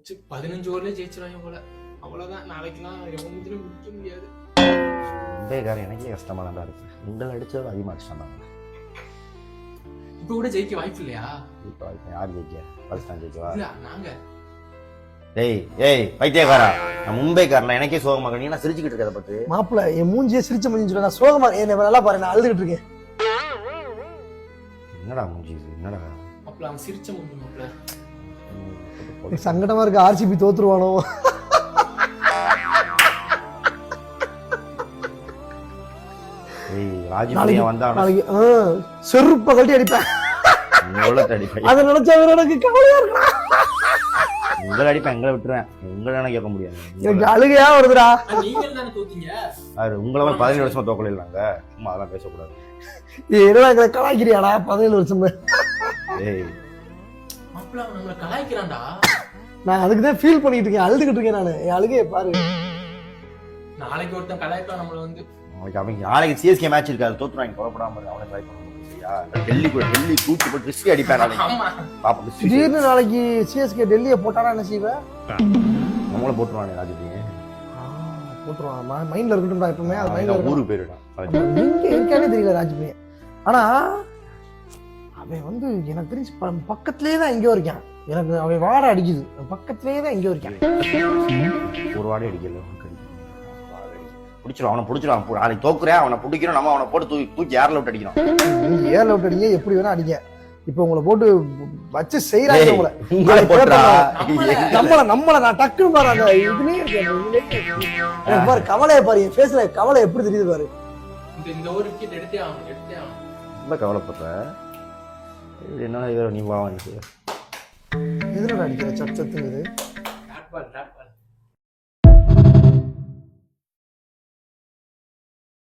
15 ஓவர்ல ஜெயிச்சிருவாங்க போல. அவ்வளவுதான். நாளைக்குலாம் எவனும் முடிக்க முடியாது. மும்பைக்காரன் எனக்கே கஷ்டமா தான் இருக்கு. உங்களை அடிச்சது அதிகமாக அடிச்சிட்டாங்க. இப்ப கூட ஜெயிக்க வாய்ப்பு இல்லையா? இப்போ யார் ஜெயிக்க? பாகிஸ்தான் ஜெயிக்கவா? இல்ல நாங்க. ஏய் பைத்தியக்காரா, நான் மும்பைக்காரல எனக்கே சோகமா நீ என்ன சிரிச்சுக்கிட்டு இருக்க? அதை பத்தி மாப்பிள்ள என் மூஞ்சியே சிரிச்ச மூஞ்சி சொல்ல நான் சோகமா என்ன நல்லா பாரு, நான் அழுதுகிட்டு இருக்கேன். என்னடா மூஞ்சி இது? என்னடா மாப்பிள்ள அவன் சிரிச்ச மூஞ்சி மாப்பிள்ள. சங்கடமா இருக்கு, ஆர்சிபி தோத்துருவானோ. ராஜ்பிரியா வந்தா நாளைக்கு செருப்ப கட்டி அடிப்பேன். அதை நினைச்சா எனக்கு கவலையா இருக்கா. உங்களை அடிப்பேன், எங்களை விட்டுருவேன். உங்களை கேட்க முடியாது. எனக்கு அழுகையா வருதுடா. நீங்க தானே தோத்தீங்க. உங்களை மாதிரி 17 வருஷமா தோக்கல இல்லைங்க. சும்மா அதெல்லாம் பேசக்கூடாது. என்னடா எங்களை கலாய்க்கிறியாடா? 17 வருஷம். மாப்பிள்ள அவன் நம்மளை கலாய்க்கிறான்டா. நான் அதுக்குதான் ஃபீல் பண்ணிட்டு இருக்கேன், அழுதுகிட்டு இருக்கேன் நானு. என் அழுகையை பாரு. நாளைக்கு ஒருத்தன் கலாய்ப்பான் நம்மள வந்து. நாளைக்கு சிஎஸ்கே மேட்ச் இருக்காது, தோத்துறாங்க. குழப்படாம அவனை ட்ரை பண்ண முடியா? டெல்லி தூக்கி போட்டு ரிஸ்க் அடிப்பேன் நாளைக்கு. திடீர்னு நாளைக்கு சிஎஸ்கே டெல்லியை போட்டானா என்ன செய்வேன்? நம்மள போட்டுருவானே ராஜ்பிரியா. போட்டுருவான். மைண்ட்ல இருக்கட்டும்டா எப்பவுமே. அது மைண்ட்ல ஊருக்கு போயிடுறான். எங்க இருக்கானே தெரியல ராஜ்பிரியா. ஆனா அவன் வந்து எனக்கு தெரிஞ்சு பக்கத்திலேயே தான் எங்கேயோ இருக்கான். எனக்கு அவன் வாட அடிக்குது, பக்கத்திலேயே தான் எங்கேயோ இருக்கான். ஒரு வாடகை அடிக்கல, பிடிச்சிடும். அவனை பிடிச்சிடும். நாளைக்கு தோக்குறேன், அவனை பிடிக்கிறோம். நம்ம அவனை போட்டு தூக்கி ஏர்ல விட்டு அடிக்கிறோம். ஏர்ல விட்டு அடிங்க, எப்படி வேணா அடிங்க. இப்ப உங்களை போட்டு வச்சு செய்யறாங்க. நம்மள நான் டக்குன்னு பாரு, அந்த இதுலயே பாரு கவலையை பாரு, என் ஃபேஸ்ல கவலை எப்படி தெரியுது பாரு. இந்த ஒரு விக்கெட் எடுத்தே ஆகணும். ரொம்ப கவலைப்படுற. என்ன நீ வா, எதுல அடிக்கிற சத்துங்குது.